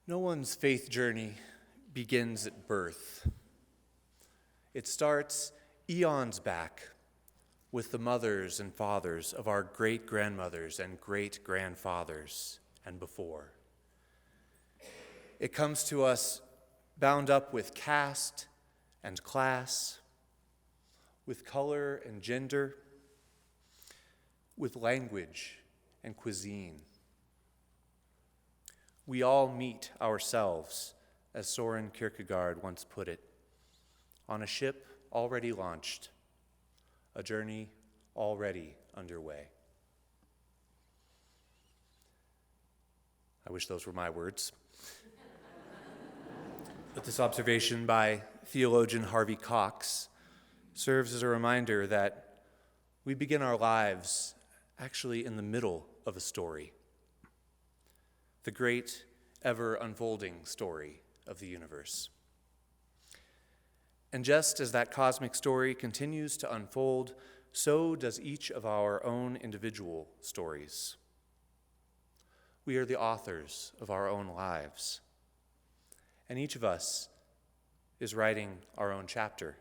No one's faith journey begins at birth. It starts eons back with the mothers and fathers of our great-grandmothers and great-grandfathers and before. It comes to us bound up with caste and class, with color and gender, with language and cuisine. We all meet ourselves, as Soren Kierkegaard once put it, on a ship already launched, a journey already underway. I wish those were my words. But this observation by theologian Harvey Cox serves as a reminder that we begin our lives actually in the middle of a story, the great, ever-unfolding story of the universe. And just as that cosmic story continues to unfold, so does each of our own individual stories. We are the authors of our own lives, and each of us is writing our own chapter,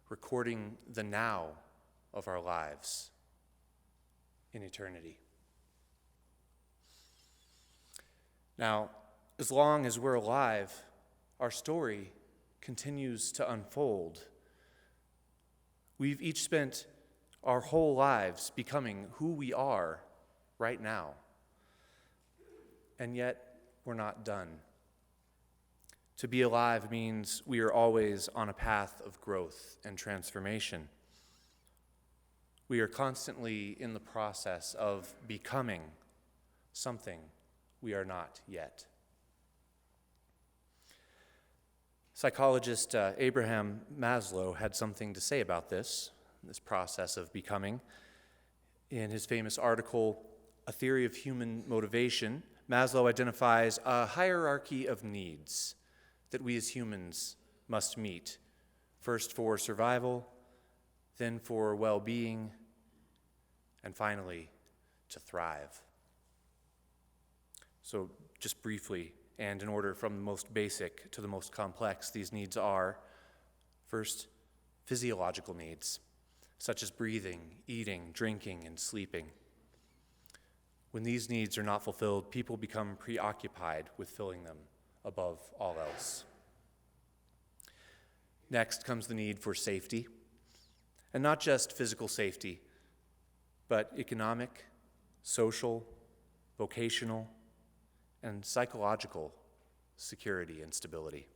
recording the now of our lives in eternity. Now, as long as we're alive, our story continues to unfold. We've each spent our whole lives becoming who we are right now. And yet, we're not done. To be alive means we are always on a path of growth and transformation. We are constantly in the process of becoming something we are not yet. Psychologist Abraham Maslow had something to say about this process of becoming. In his famous article, A Theory of Human Motivation, Maslow identifies a hierarchy of needs that we as humans must meet, first for survival, then for well-being, and finally, to thrive. So just briefly, and in order from the most basic to the most complex, these needs are, first, physiological needs, such as breathing, eating, drinking, and sleeping. When these needs are not fulfilled, people become preoccupied with filling them above all else. Next comes the need for safety, and not just physical safety, but economic, social, vocational, and psychological security and stability.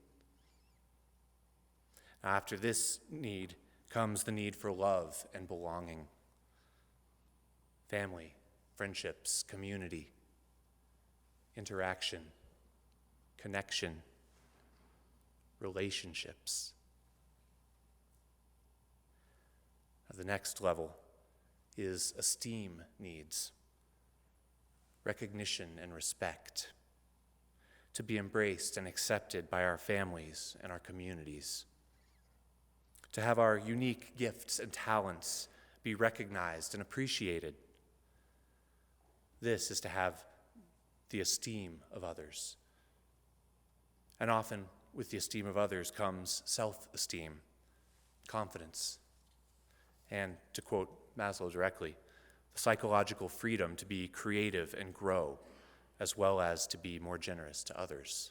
After this need comes the need for love and belonging, family, friendships, community, interaction, connection, relationships. The next level is esteem needs, recognition and respect, to be embraced and accepted by our families and our communities, to have our unique gifts and talents be recognized and appreciated. This is to have the esteem of others. And often with the esteem of others comes self-esteem, confidence, and to quote Maslow directly, the psychological freedom to be creative and grow, as well as to be more generous to others.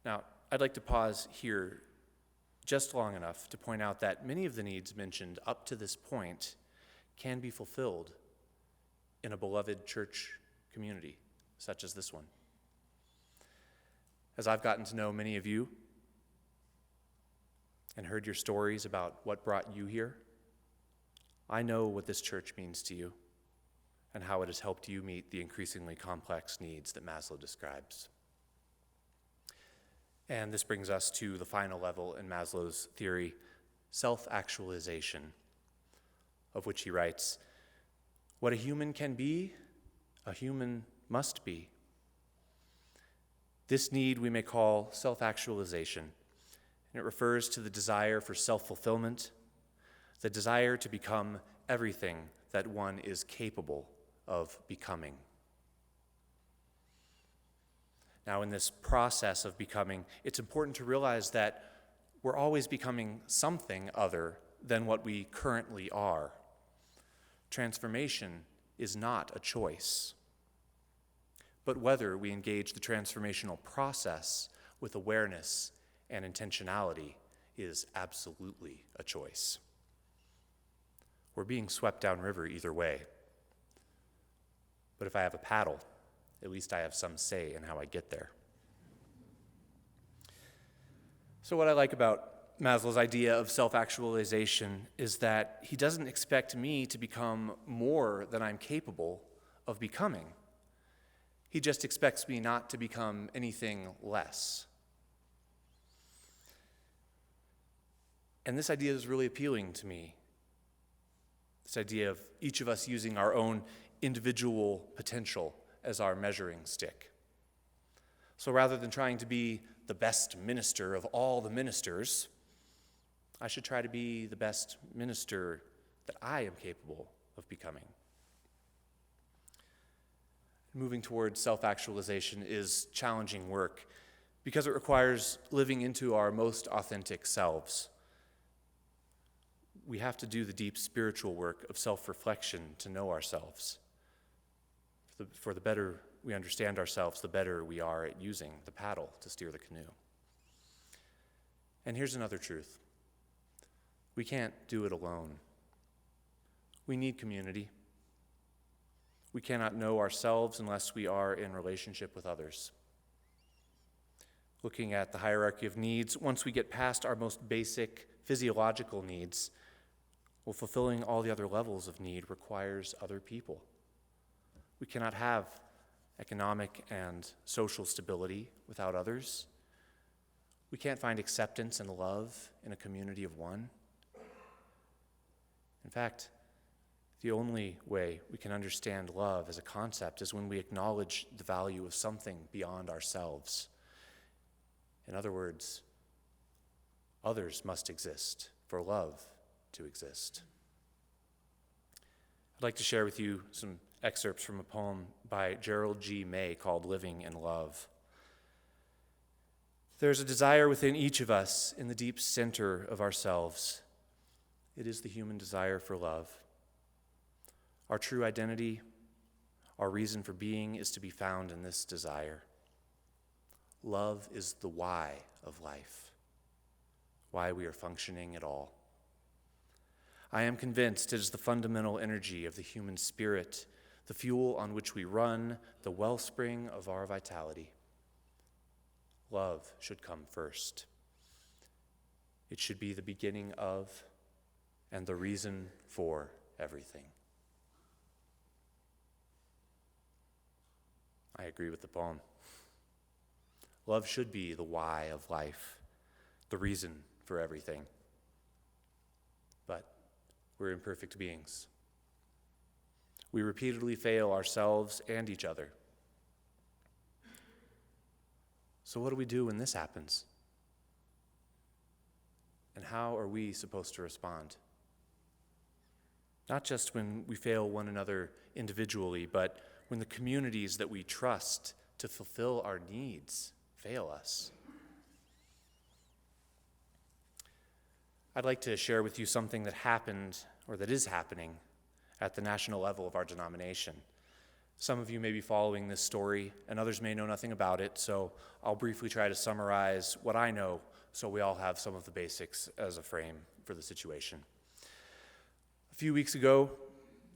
Now, I'd like to pause here just long enough to point out that many of the needs mentioned up to this point can be fulfilled in a beloved church community, such as this one. As I've gotten to know many of you and heard your stories about what brought you here, I know what this church means to you and how it has helped you meet the increasingly complex needs that Maslow describes. And this brings us to the final level in Maslow's theory, self-actualization, of which he writes, "What a human can be, a human must be." This need we may call self-actualization, and it refers to the desire for self-fulfillment, the desire to become everything that one is capable of becoming. Now, in this process of becoming, it's important to realize that we're always becoming something other than what we currently are. Transformation is not a choice. But whether we engage the transformational process with awareness and intentionality is absolutely a choice. We're being swept downriver either way. But if I have a paddle, at least I have some say in how I get there. So what I like about Maslow's idea of self-actualization is that he doesn't expect me to become more than I'm capable of becoming. He just expects me not to become anything less. And this idea is really appealing to me. This idea of each of us using our own individual potential as our measuring stick. So rather than trying to be the best minister of all the ministers, I should try to be the best minister that I am capable of becoming. Moving towards self-actualization is challenging work because it requires living into our most authentic selves. We have to do the deep spiritual work of self-reflection to know ourselves. For the better we understand ourselves, the better we are at using the paddle to steer the canoe. And here's another truth. We can't do it alone. We need community. We cannot know ourselves unless we are in relationship with others. Looking at the hierarchy of needs, once we get past our most basic physiological needs, well, fulfilling all the other levels of need requires other people. We cannot have economic and social stability without others. We can't find acceptance and love in a community of one. In fact, the only way we can understand love as a concept is when we acknowledge the value of something beyond ourselves. In other words, others must exist for love to exist. I'd like to share with you some excerpts from a poem by Gerald G. May called Living in Love. There's a desire within each of us in the deep center of ourselves. It is the human desire for love. Our true identity, our reason for being is to be found in this desire. Love is the why of life, why we are functioning at all. I am convinced it is the fundamental energy of the human spirit, the fuel on which we run, the wellspring of our vitality. Love should come first. It should be the beginning of and the reason for everything. I agree with the poem. Love should be the why of life, the reason for everything. But we're imperfect beings. We repeatedly fail ourselves and each other. So what do we do when this happens? And how are we supposed to respond? Not just when we fail one another individually, but when the communities that we trust to fulfill our needs fail us. I'd like to share with you something that happened, or that is happening, at the national level of our denomination. Some of you may be following this story, and others may know nothing about it, so I'll briefly try to summarize what I know so we all have some of the basics as a frame for the situation. A few weeks ago,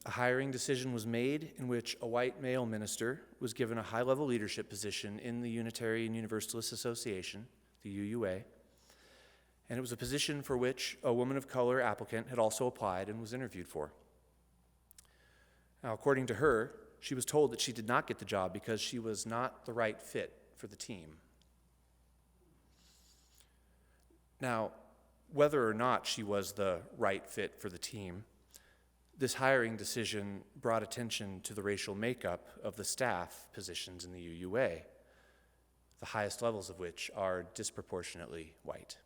a hiring decision was made in which a white male minister was given a high-level leadership position in the Unitarian Universalist Association, the UUA, and it was a position for which a woman of color applicant had also applied and was interviewed for. Now, according to her, she was told that she did not get the job because she was not the right fit for the team. Now, whether or not she was the right fit for the team, this hiring decision brought attention to the racial makeup of the staff positions in the UUA, the highest levels of which are disproportionately white.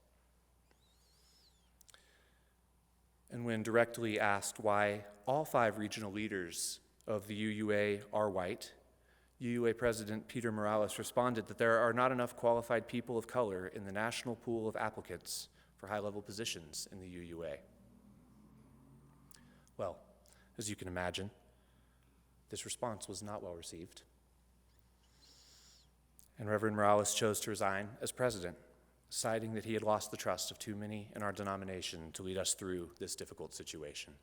And when directly asked why all 5 regional leaders of the UUA are white, UUA President Peter Morales responded that there are not enough qualified people of color in the national pool of applicants for high-level positions in the UUA. Well, as you can imagine, this response was not well received. And Reverend Morales chose to resign as president, citing that he had lost the trust of too many in our denomination to lead us through this difficult situation.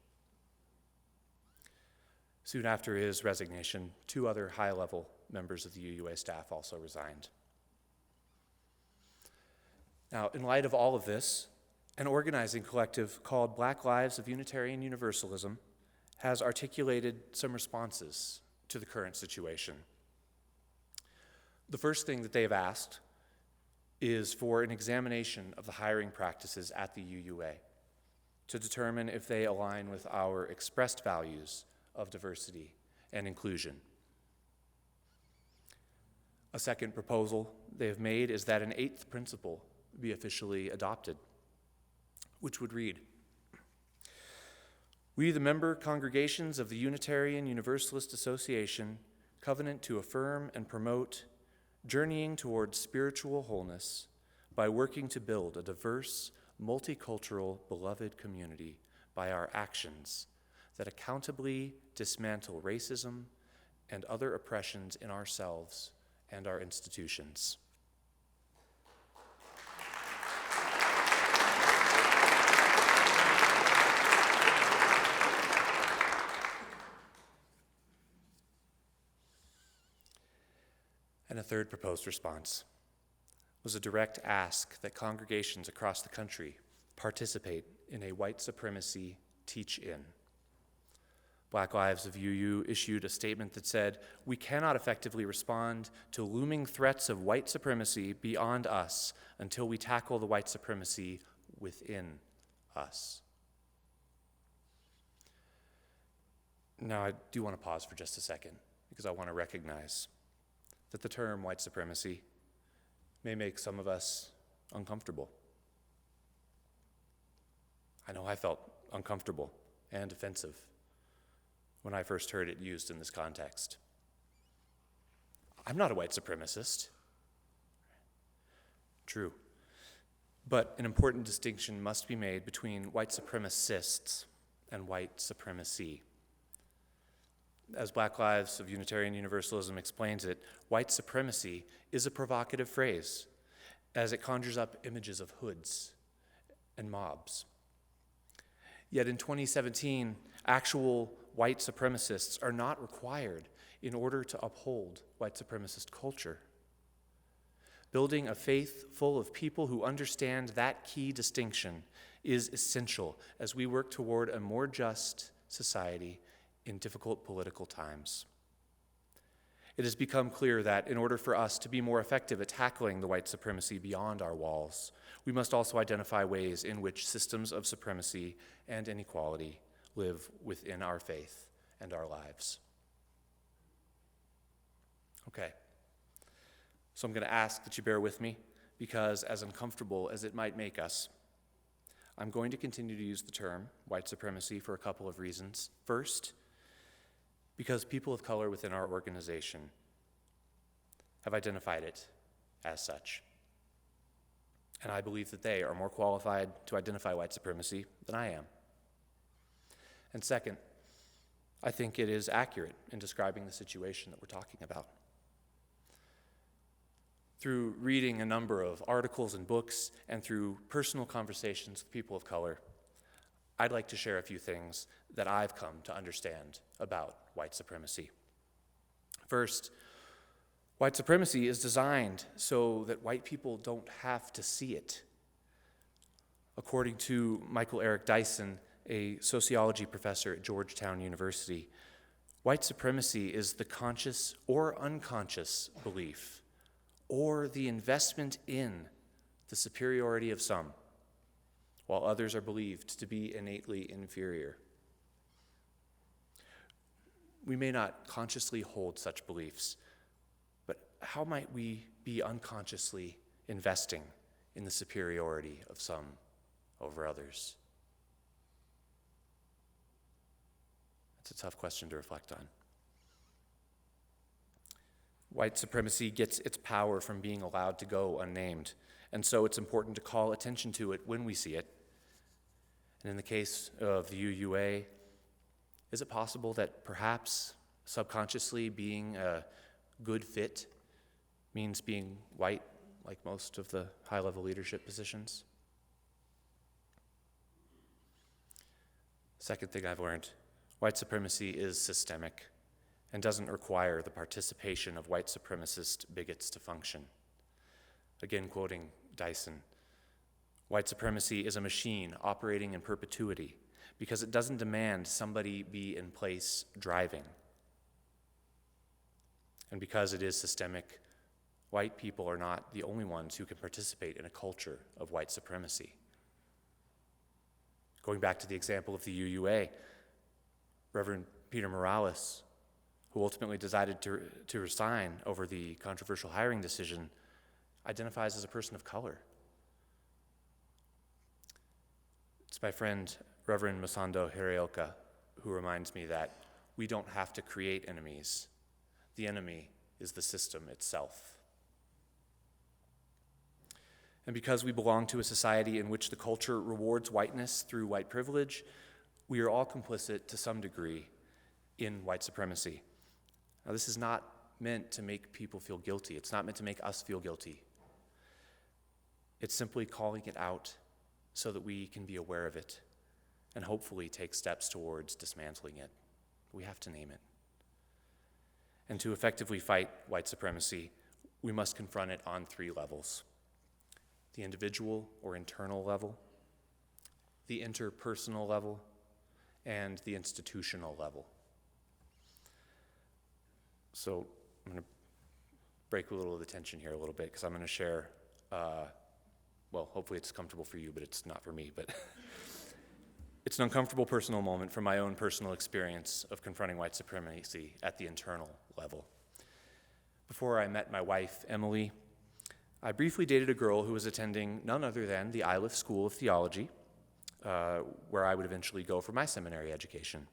Soon after his resignation, 2 other high-level members of the UUA staff also resigned. Now, in light of all of this, an organizing collective called Black Lives of Unitarian Universalism has articulated some responses to the current situation. The first thing that they have asked is for an examination of the hiring practices at the UUA to determine if they align with our expressed values of diversity and inclusion. A second proposal they have made is that an 8th principle be officially adopted, which would read, "We, the member congregations of the Unitarian Universalist Association, covenant to affirm and promote journeying towards spiritual wholeness by working to build a diverse, multicultural, beloved community by our actions that accountably dismantle racism and other oppressions in ourselves and our institutions." And a third proposed response was a direct ask that congregations across the country participate in a white supremacy teach-in. Black Lives of UU issued a statement that said, "We cannot effectively respond to looming threats of white supremacy beyond us until we tackle the white supremacy within us." Now, I do want to pause for just a second because I want to recognize that the term white supremacy may make some of us uncomfortable. I know I felt uncomfortable and offensive when I first heard it used in this context. I'm not a white supremacist. True. But an important distinction must be made between white supremacists and white supremacy. As Black Lives of Unitarian Universalism explains it, white supremacy is a provocative phrase, as it conjures up images of hoods and mobs. Yet in 2017, actual white supremacists are not required in order to uphold white supremacist culture. Building a faith full of people who understand that key distinction is essential as we work toward a more just society in difficult political times. It has become clear that in order for us to be more effective at tackling the white supremacy beyond our walls, we must also identify ways in which systems of supremacy and inequality live within our faith and our lives. Okay, so I'm going to ask that you bear with me because as uncomfortable as it might make us, I'm going to continue to use the term white supremacy for a couple of reasons. First, because people of color within our organization have identified it as such. And I believe that they are more qualified to identify white supremacy than I am. And second, I think it is accurate in describing the situation that we're talking about. Through reading a number of articles and books and through personal conversations with people of color, I'd like to share a few things that I've come to understand about white supremacy. First, white supremacy is designed so that white people don't have to see it. According to Michael Eric Dyson, a sociology professor at Georgetown University, white supremacy is the conscious or unconscious belief or the investment in the superiority of some, while others are believed to be innately inferior. We may not consciously hold such beliefs, but how might we be unconsciously investing in the superiority of some over others? That's a tough question to reflect on. White supremacy gets its power from being allowed to go unnamed, and so it's important to call attention to it when we see it. And in the case of the UUA, is it possible that perhaps subconsciously being a good fit means being white, like most of the high-level leadership positions? Second thing I've learned, white supremacy is systemic and doesn't require the participation of white supremacist bigots to function. Again, quoting Dyson, white supremacy is a machine operating in perpetuity because it doesn't demand somebody be in place driving. And because it is systemic, white people are not the only ones who can participate in a culture of white supremacy. Going back to the example of the UUA, Reverend Peter Morales, who ultimately decided to resign over the controversial hiring decision, identifies as a person of color. It's my friend, Reverend Masando Hirioka, who reminds me that we don't have to create enemies. The enemy is the system itself. And because we belong to a society in which the culture rewards whiteness through white privilege, we are all complicit to some degree in white supremacy. Now, this is not meant to make people feel guilty. It's not meant to make us feel guilty. It's simply calling it out so that we can be aware of it and hopefully take steps towards dismantling it. We have to name it. And to effectively fight white supremacy, we must confront it on 3 levels: the individual or internal level, the interpersonal level, and the institutional level. So I'm going to break a little of the tension here a little bit because I'm going to share, hopefully it's comfortable for you, but it's not for me, but it's an uncomfortable personal moment from my own personal experience of confronting white supremacy at the internal level. Before I met my wife, Emily, I briefly dated a girl who was attending none other than the Iliff School of Theology, where I would eventually go for my seminary education.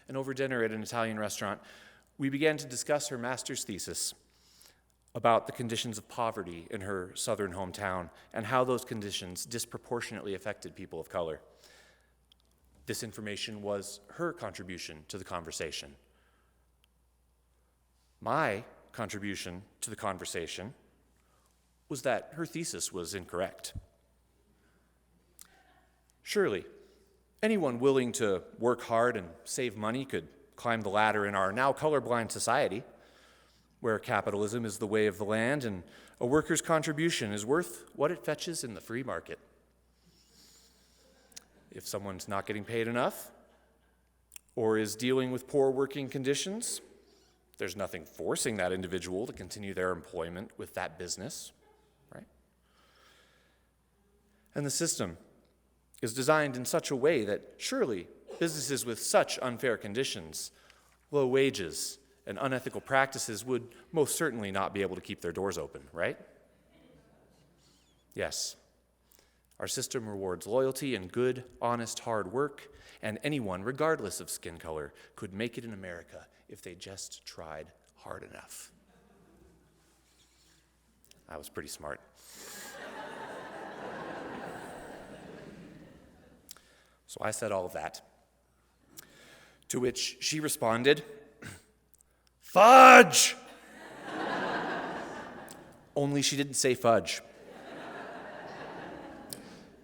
And over dinner at an Italian restaurant, we began to discuss her master's thesis about the conditions of poverty in her southern hometown and how those conditions disproportionately affected people of color. This information was her contribution to the conversation. My contribution to the conversation was that her thesis was incorrect. Surely, anyone willing to work hard and save money could climb the ladder in our now colorblind society, where capitalism is the way of the land and a worker's contribution is worth what it fetches in the free market. If someone's not getting paid enough or is dealing with poor working conditions, there's nothing forcing that individual to continue their employment with that business, right? And the system is designed in such a way that surely businesses with such unfair conditions, low wages, and unethical practices would most certainly not be able to keep their doors open, right? Yes. Our system rewards loyalty and good, honest, hard work, and anyone, regardless of skin color, could make it in America if they just tried hard enough. I was pretty smart. So I said all of that, to which she responded, "Fudge!" Only she didn't say fudge.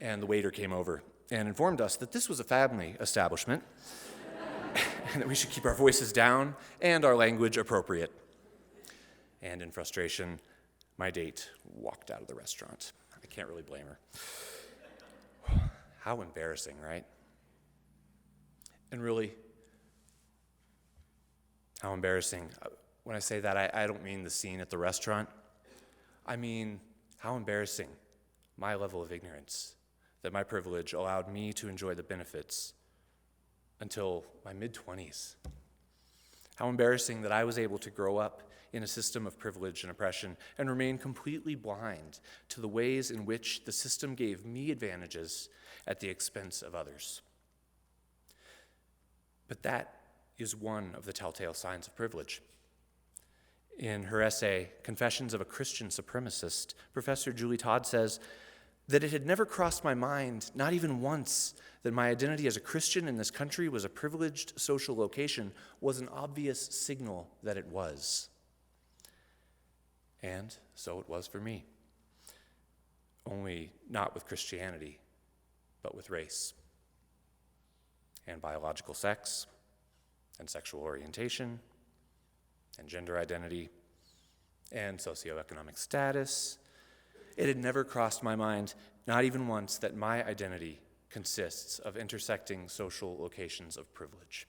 And the waiter came over and informed us that this was a family establishment and that we should keep our voices down and our language appropriate. And in frustration, my date walked out of the restaurant. I can't really blame her. How embarrassing, right? And really, how embarrassing. When I say that, I don't mean the scene at the restaurant. I mean, how embarrassing my level of ignorance, that my privilege allowed me to enjoy the benefits until my mid-20s. How embarrassing that I was able to grow up in a system of privilege and oppression and remain completely blind to the ways in which the system gave me advantages at the expense of others. But that is one of the telltale signs of privilege. In her essay, Confessions of a Christian Supremacist, Professor Julie Todd says that it had never crossed my mind, not even once, that my identity as a Christian in this country was a privileged social location was an obvious signal that it was. And so it was for me. Only not with Christianity, but with race and biological sex and sexual orientation and gender identity and socioeconomic status. It had never crossed my mind, not even once, that my identity consists of intersecting social locations of privilege.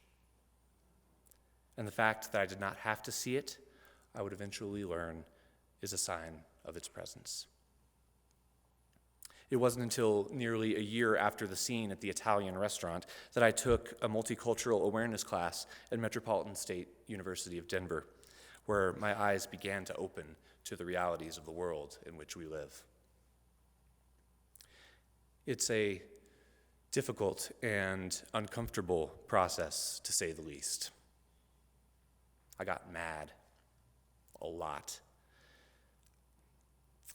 And the fact that I did not have to see it, I would eventually learn, is a sign of its presence. It wasn't until nearly a year after the scene at the Italian restaurant that I took a multicultural awareness class at Metropolitan State University of Denver, where my eyes began to open to the realities of the world in which we live. It's a difficult and uncomfortable process, to say the least. I got mad a lot.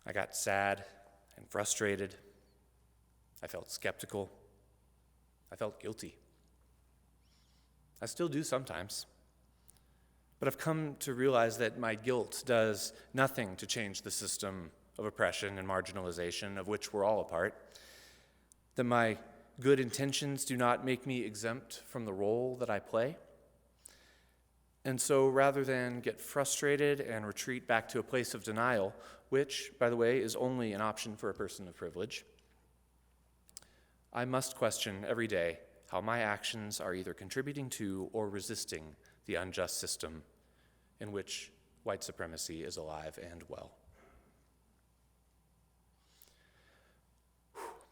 I got sad and frustrated. I felt skeptical. I felt guilty. I still do sometimes. But I've come to realize that my guilt does nothing to change the system of oppression and marginalization of which we're all a part. That my good intentions do not make me exempt from the role that I play. And so rather than get frustrated and retreat back to a place of denial, which, by the way, is only an option for a person of privilege, I must question every day how my actions are either contributing to or resisting the unjust system in which white supremacy is alive and well.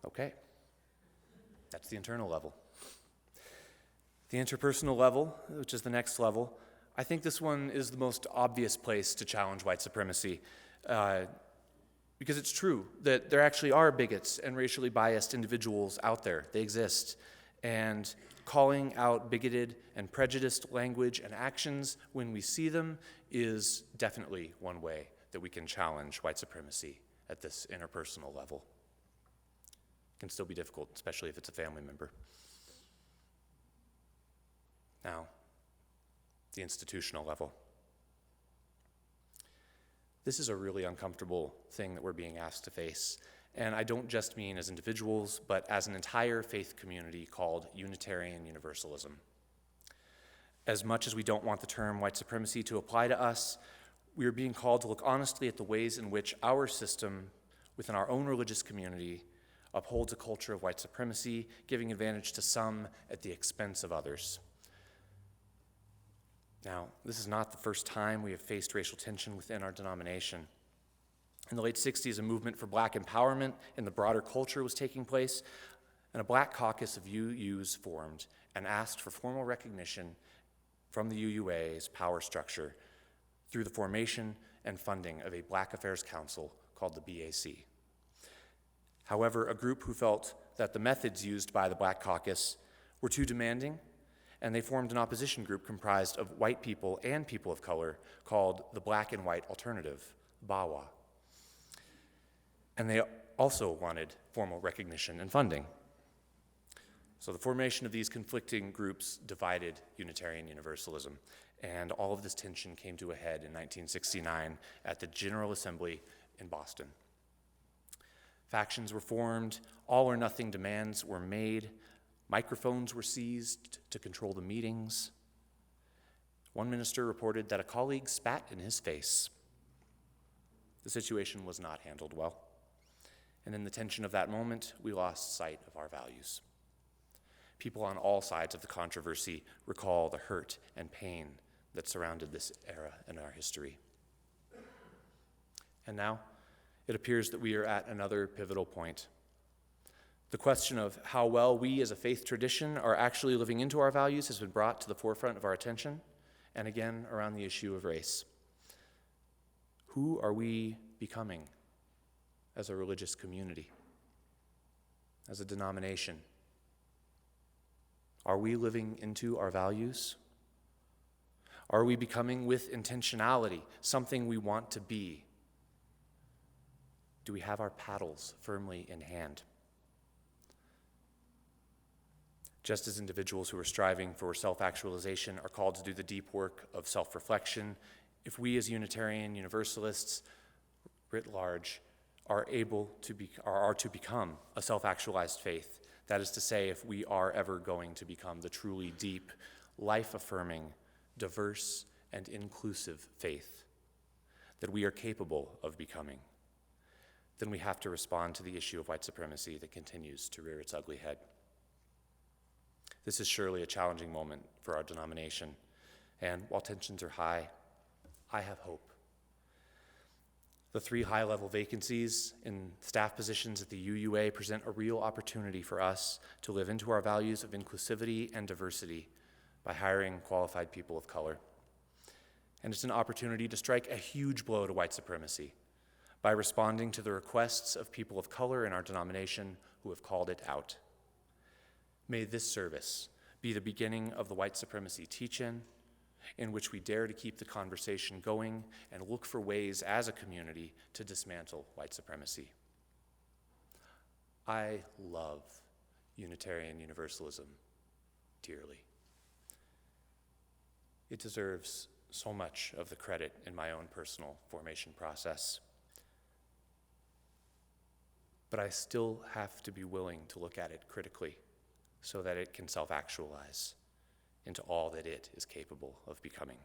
Okay, that's the internal level. The interpersonal level, which is the next level, I think this one is the most obvious place to challenge white supremacy, because it's true that there actually are bigots and racially biased individuals out there. They exist. And calling out bigoted and prejudiced language and actions when we see them is definitely one way that we can challenge white supremacy at this interpersonal level. It can still be difficult, especially if it's a family member. Now, the institutional level. This is a really uncomfortable thing that we're being asked to face. And I don't just mean as individuals, but as an entire faith community called Unitarian Universalism. As much as we don't want the term white supremacy to apply to us, we are being called to look honestly at the ways in which our system within our own religious community upholds a culture of white supremacy, giving advantage to some at the expense of others. Now, this is not the first time we have faced racial tension within our denomination. In the late 60s, a movement for black empowerment in the broader culture was taking place, and a black caucus of UUs formed and asked for formal recognition from the UUA's power structure through the formation and funding of a Black Affairs Council called the BAC. However, a group who felt that the methods used by the Black Caucus were too demanding, and they formed an opposition group comprised of white people and people of color called the Black and White Alternative, BAWA. And they also wanted formal recognition and funding. So the formation of these conflicting groups divided Unitarian Universalism, and all of this tension came to a head in 1969 at the General Assembly in Boston. Factions were formed, all or nothing demands were made, microphones were seized to control the meetings. One minister reported that a colleague spat in his face. The situation was not handled well. And in the tension of that moment, we lost sight of our values. People on all sides of the controversy recall the hurt and pain that surrounded this era in our history. And now, it appears that we are at another pivotal point. The question of how well we as a faith tradition are actually living into our values has been brought to the forefront of our attention, and again, around the issue of race. Who are we becoming as a religious community, as a denomination? Are we living into our values? Are we becoming with intentionality, something we want to be? Do we have our paddles firmly in hand? Just as individuals who are striving for self-actualization are called to do the deep work of self-reflection, if we as Unitarian Universalists, writ large, are to become a self-actualized faith, that is to say, if we are ever going to become the truly deep, life-affirming, diverse, and inclusive faith that we are capable of becoming, then we have to respond to the issue of white supremacy that continues to rear its ugly head. This is surely a challenging moment for our denomination, and while tensions are high, I have hope. The 3 high-level vacancies in staff positions at the UUA present a real opportunity for us to live into our values of inclusivity and diversity by hiring qualified people of color. And it's an opportunity to strike a huge blow to white supremacy by responding to the requests of people of color in our denomination who have called it out. May this service be the beginning of the white supremacy teach-in, in which we dare to keep the conversation going and look for ways as a community to dismantle white supremacy. I love Unitarian Universalism dearly. It deserves so much of the credit in my own personal formation process. But I still have to be willing to look at it critically so that it can self-actualize into all that it is capable of becoming.